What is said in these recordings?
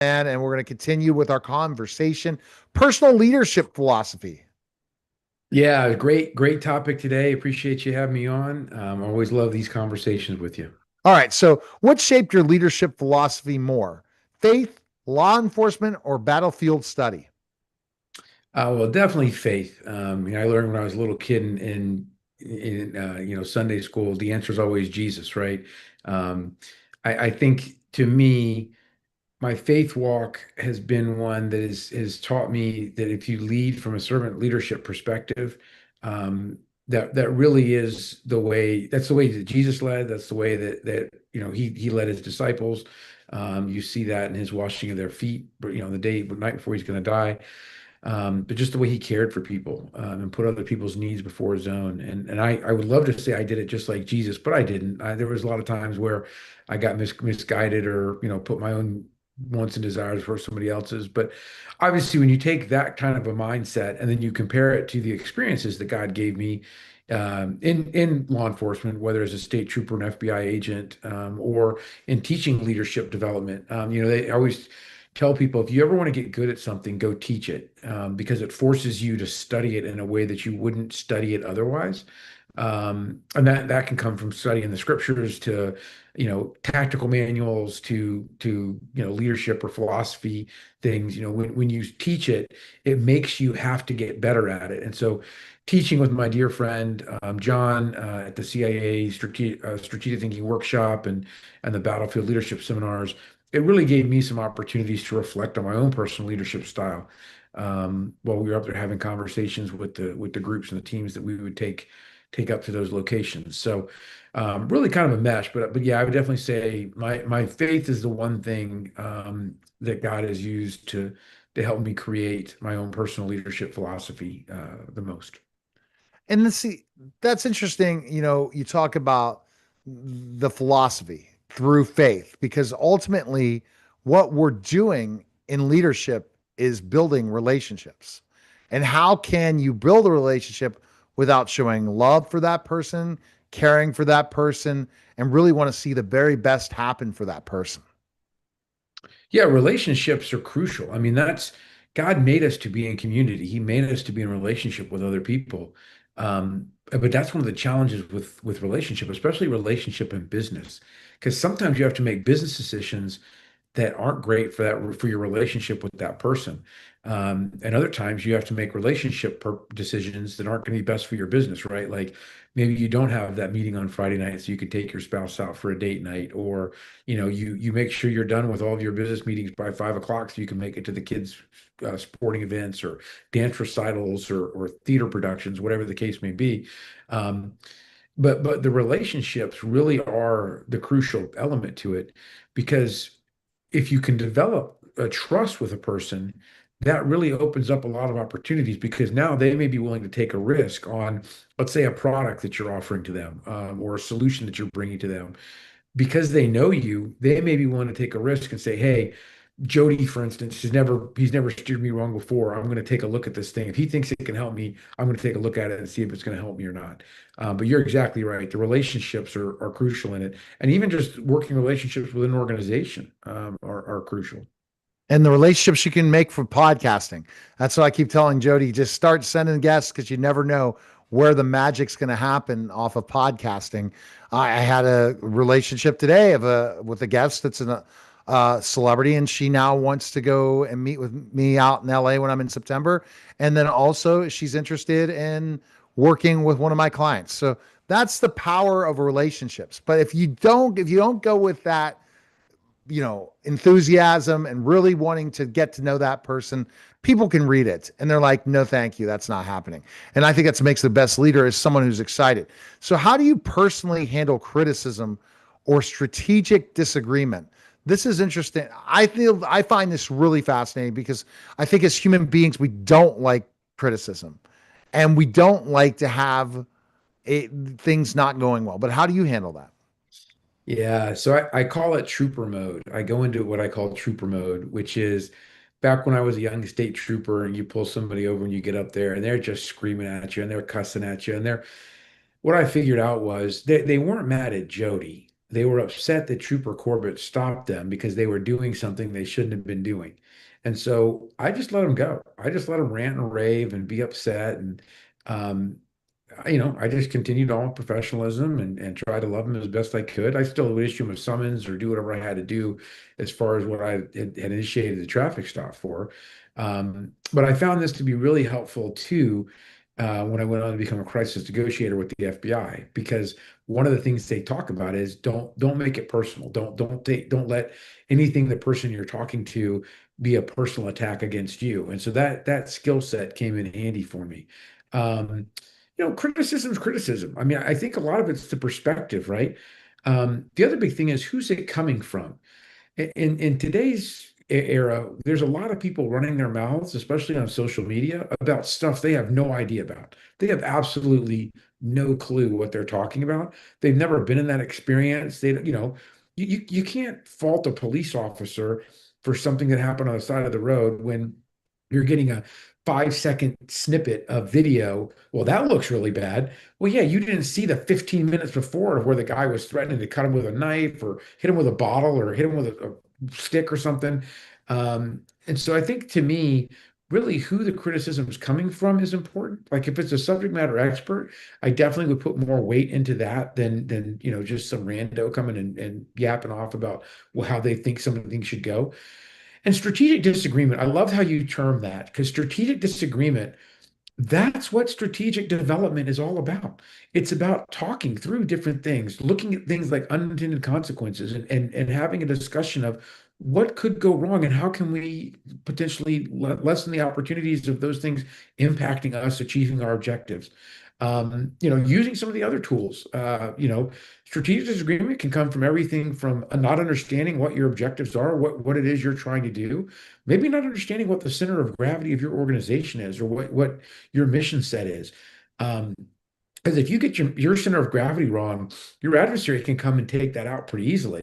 And we're going to continue with our conversation. Personal leadership philosophy. Yeah, great topic today. Appreciate you having me on. I always love these conversations with you. All right. So, what shaped your leadership philosophy more? Faith, law enforcement, or battlefield study? Well, definitely faith. I learned when I was a little kid in Sunday school. The answer is always Jesus, right? Um, I think to me, my faith walk has been one that has taught me that if you lead from a servant leadership perspective, that really is the way. That's the way that Jesus led. That's the way that he led his disciples. You see that in his washing of their feet, the night before he's going to die. But just the way he cared for people and put other people's needs before his own. And I would love to say I did it just like Jesus, but I didn't. There was a lot of times where I got misguided or put my own wants and desires for somebody else's. But obviously, when you take that kind of a mindset and then you compare it to the experiences that God gave me in law enforcement, whether as a state trooper, an FBI agent, or in teaching leadership development, they always tell people if you ever want to get good at something, go teach it because it forces you to study it in a way that you wouldn't study it otherwise. And that can come from studying the scriptures to, tactical manuals to leadership or philosophy things. When you teach it, it makes you have to get better at it. And so teaching with my dear friend John at the CIA Strategic Thinking Workshop and the Battlefield Leadership Seminars, it really gave me some opportunities to reflect on my own personal leadership style while we were up there having conversations with the groups and the teams that we would take up to those locations. So really kind of a mesh, but yeah, I would definitely say my faith is the one thing that God has used to help me create my own personal leadership philosophy the most. And let's see, that's interesting. You talk about the philosophy through faith, because ultimately, what we're doing in leadership is building relationships. And how can you build a relationship without showing love for that person, caring for that person, and really want to see the very best happen for that person? Yeah, relationships are crucial. I mean, that's God made us to be in community. He made us to be in relationship with other people. But that's one of the challenges with relationship, especially relationship in business, because sometimes you have to make business decisions that aren't great for your relationship with that person. And other times you have to make decisions that aren't going to be best for your business, right? Like maybe you don't have that meeting on Friday night, so you could take your spouse out for a date night, or you make sure you're done with all of your business meetings by 5 o'clock so you can make it to the kids' sporting events or dance recitals or theater productions, whatever the case may be. Um, but the relationships really are the crucial element to it because if you can develop a trust with a person, that really opens up a lot of opportunities because now they may be willing to take a risk on, let's say, a product that you're offering to them or a solution that you're bringing to them. Because they know you, they may be willing to take a risk and say, "Hey, Jody, for instance, he's never steered me wrong before. I'm going to take a look at this thing. If he thinks it can help me, I'm going to take a look at it and see if it's going to help me or not." But you're exactly right. The relationships are crucial in it, and even just working relationships with an organization are crucial. And the relationships you can make for podcasting. That's what I keep telling Jody. Just start sending guests because you never know where the magic's going to happen off of podcasting. I had a relationship today with a guest that's a celebrity, and she now wants to go and meet with me out in LA when I'm in September. And then also she's interested in working with one of my clients. So that's the power of relationships. But if you don't go with that enthusiasm and really wanting to get to know that person, people can read it and they're like, no, thank you. That's not happening. And I think that's what makes the best leader is someone who's excited. So how do you personally handle criticism or strategic disagreement? This is interesting. I find this really fascinating because I think as human beings, we don't like criticism and we don't like to have things not going well. But how do you handle that? Yeah, so I call it trooper mode. I go into what I call trooper mode, which is back when I was a young state trooper and you pull somebody over and you get up there and they're just screaming at you and they're cussing at you and they're what I figured out was they weren't mad at Jody. they were upset that Trooper Corbett stopped them because they were doing something they shouldn't have been doing. And so I just let them go. I just let them rant and rave and be upset. And, um, I just continued on with professionalism and tried to love them as best I could. I still would issue them a summons or do whatever I had to do as far as what I had initiated the traffic stop for. But I found this to be really helpful too when I went on to become a crisis negotiator with the FBI, because one of the things they talk about is don't make it personal. Don't let anything the person you're talking to be a personal attack against you. And so that skill set came in handy for me. Um, criticism is criticism. I mean, I think a lot of it's the perspective, right? The other big thing is who's it coming from? In today's era, there's a lot of people running their mouths, especially on social media, about stuff they have no idea about. They have absolutely no clue what they're talking about. They've never been in that experience. You can't fault a police officer for something that happened on the side of the road when you're getting a 5-second snippet of video. Well, that looks really bad. Well, yeah, you didn't see the 15 minutes before where the guy was threatening to cut him with a knife or hit him with a bottle or hit him with a stick or something. And so I think to me, really who the criticism is coming from is important. Like if it's a subject matter expert, I definitely would put more weight into that than just some rando coming and yapping off about how they think something should go. And strategic disagreement, I love how you term that, because strategic disagreement, that's what strategic development is all about. It's about talking through different things, looking at things like unintended consequences and having a discussion of what could go wrong and how can we potentially lessen the opportunities of those things impacting us achieving our objectives. Using some of the other tools, strategic disagreement can come from everything from not understanding what your objectives are, what it is you're trying to do, maybe not understanding what the center of gravity of your organization is or what your mission set is. Um, because if you get your center of gravity wrong, your adversary can come and take that out pretty easily.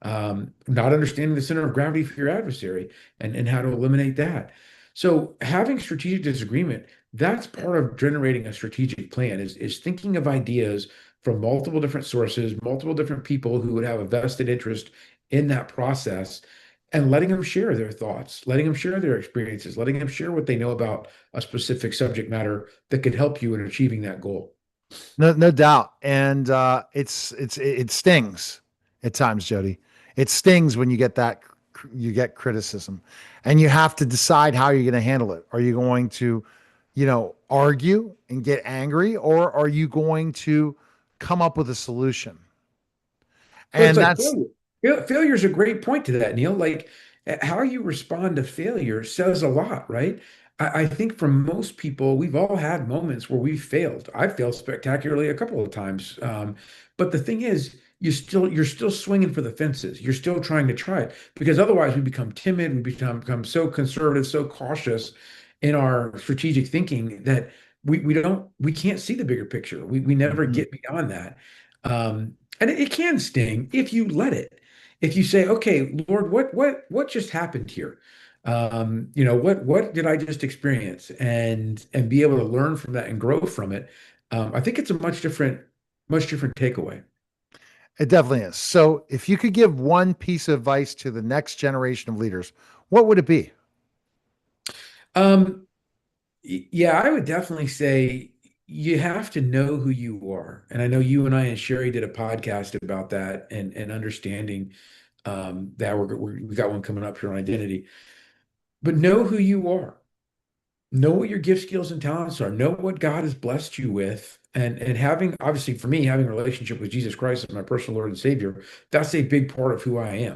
Not understanding the center of gravity for your adversary and how to eliminate that. So having strategic disagreement, that's part of generating a strategic plan is thinking of ideas from multiple different sources, multiple different people who would have a vested interest in that process and letting them share their thoughts, letting them share their experiences, letting them share what they know about a specific subject matter that could help you in achieving that goal. No, no doubt. And it stings at times, Jody. It stings when you get you get criticism, and you have to decide how you're going to handle it. Are you going to, argue and get angry, or are you going to come up with a solution? Well, it's And like that's failure. Failure is a great point to that, Neil. Like how you respond to failure says a lot, right? I think for most people, we've all had moments where we failed. I failed spectacularly a couple of times. But the thing is, you're still swinging for the fences. You're still try it because otherwise we become timid. We become so conservative, so cautious in our strategic thinking that we can't see the bigger picture. We never Mhm. get beyond that. And it can sting if you let it. If you say, "Okay, Lord, what just happened here? What did I just experience?" And be able to learn from that and grow from it. I think it's a much different takeaway. It definitely is. So, if you could give one piece of advice to the next generation of leaders, what would it be? Um, yeah, I would definitely say you have to know who you are. And I know you and I and Sherry did a podcast about that and understanding that we got one coming up here on identity. But know who you are. Know what your gift, skills, and talents are. Know what God has blessed you with. And having, obviously for me, having a relationship with Jesus Christ as my personal Lord and Savior, that's a big part of who I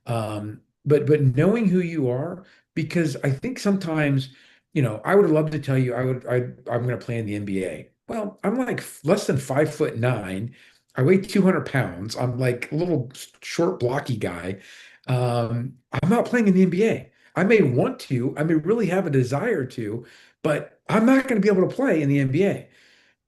am. But knowing who you are, because I think sometimes, I would love to tell you I'm going to play in the NBA. Well, I'm like less than 5'9". I weigh 200 pounds. I'm like a little short, blocky guy. I'm not playing in the NBA. I may want to, I may really have a desire to, but I'm not going to be able to play in the NBA.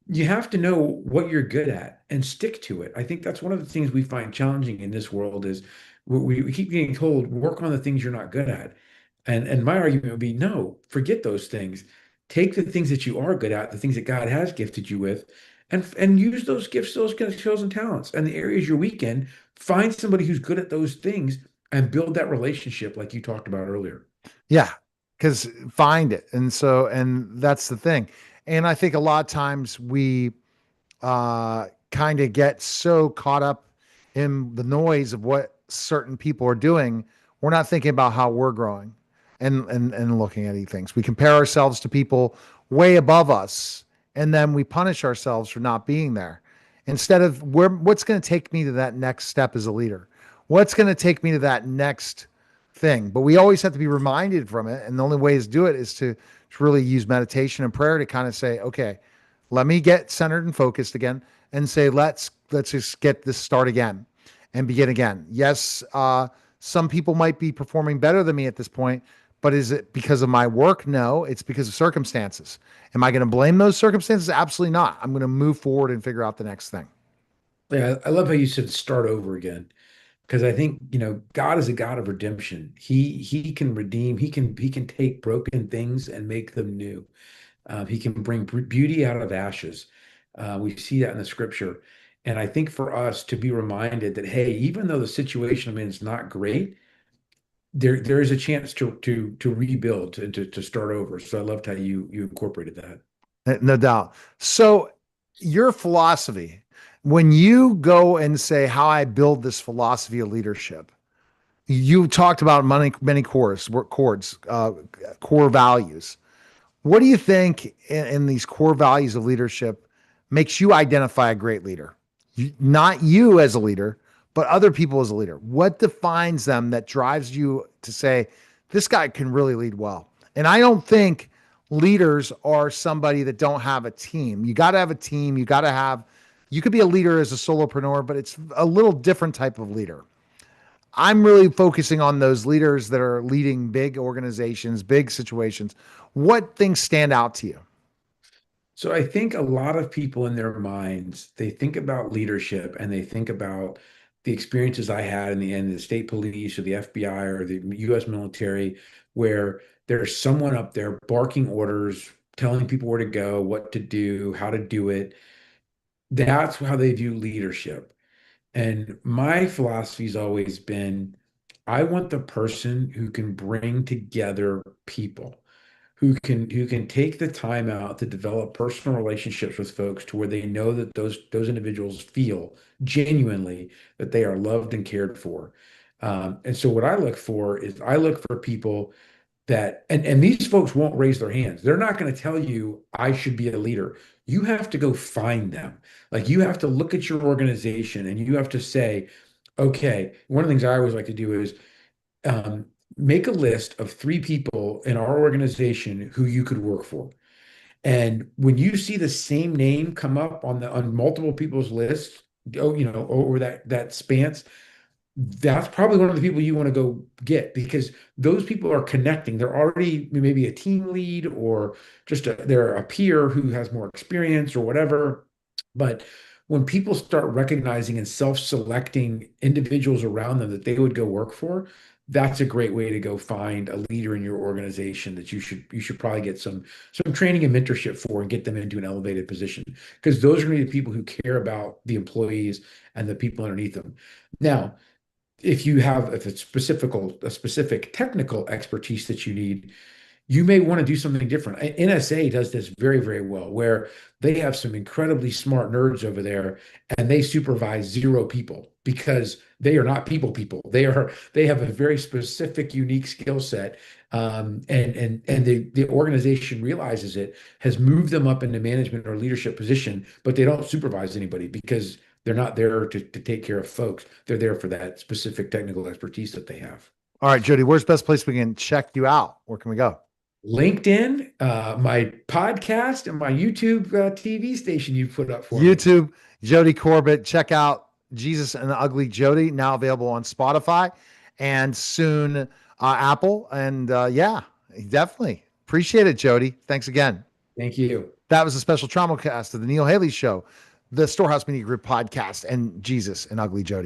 You have to know what you're good at and stick to it. I think that's one of the things we find challenging in this world is we keep getting told work on the things you're not good at. And my argument would be no, forget those things. Take the things that you are good at, the things that God has gifted you with, and use those gifts, those skills and talents, and the areas you're weak in. Find somebody who's good at those things and build that relationship like you talked about earlier. Yeah, because find it. And that's the thing. And I think a lot of times we kind of get so caught up in the noise of what certain people are doing, we're not thinking about how we're growing and looking at these things. We compare ourselves to people way above us, and then we punish ourselves for not being there. Instead of what's going to take me to that next step as a leader? What's going to take me to that next thing? But we always have to be reminded from it. And the only way to do it is to really use meditation and prayer to kind of say, okay, let me get centered and focused again and say, let's just get this start again and begin again. Yes, some people might be performing better than me at this point, but is it because of my work? No, it's because of circumstances. Am I going to blame those circumstances? Absolutely not. I'm going to move forward and figure out the next thing. Yeah, I love how you said start over again. Because I think, God is a God of redemption. He can redeem, he can take broken things and make them new. He can bring beauty out of ashes. We see that in the scripture. And I think for us to be reminded that, hey, even though the situation I'm in is not great, there is a chance to rebuild and to start over. So I loved how you incorporated that. No doubt. So, your philosophy, when you go and say how I build this philosophy of leadership, you talked about many core values. What do you think in these core values of leadership makes you identify a great leader? Not you as a leader, but other people as a leader. What defines them that drives you to say, this guy can really lead well? And I don't think leaders are somebody that don't have a team. You got to have a team. You could be a leader as a solopreneur, but it's a little different type of leader. I'm really focusing on those leaders that are leading big organizations, big situations. What things stand out to you? So I think a lot of people in their minds, they think about leadership and they think about the experiences I had in the state police or the FBI or the US military, where there's someone up there barking orders, telling people where to go, what to do, how to do it. That's how they view leadership. And my philosophy's always been, I want the person who can bring together people who can take the time out to develop personal relationships with folks to where they know that those individuals feel genuinely that they are loved and cared for. And so what I look for is I look for people that and these folks won't raise their hands. They're not going to tell you I should be a leader. You have to go find them. Like you have to look at your organization and you have to say, okay, one of the things I always like to do is um, make a list of 3 people in our organization who you could work for. And when you see the same name come up on multiple people's lists, over that spans, that's probably one of the people you want to go get because those people are connecting. They're already maybe a team lead or they're a peer who has more experience or whatever. But when people start recognizing and self-selecting individuals around them that they would go work for, that's a great way to go find a leader in your organization that you should probably get some training and mentorship for and get them into an elevated position because those are going to be the people who care about the employees and the people underneath them. Now, if it's a specific technical expertise that you need, you may want to do something different. NSA does this very, very well, where they have some incredibly smart nerds over there and they supervise 0 people because they are not people. They have a very specific, unique skill set. And the organization realizes it, has moved them up into management or leadership position, but they don't supervise anybody because they're not there to take care of folks. They're there for that specific technical expertise that they have. All right, Jody, where's the best place we can check you out? Where can we go? LinkedIn, my podcast, and my YouTube TV station you put up for me. YouTube, Jody Corbet. Check out Jesus and Ugly Jody, now available on Spotify and soon Apple. And yeah, definitely appreciate it, Jody. Thanks again. Thank you. That was a special trauma cast of the Neil Haley Show, the Storehouse Media Group Podcast, and Jesus and Ugly Jody.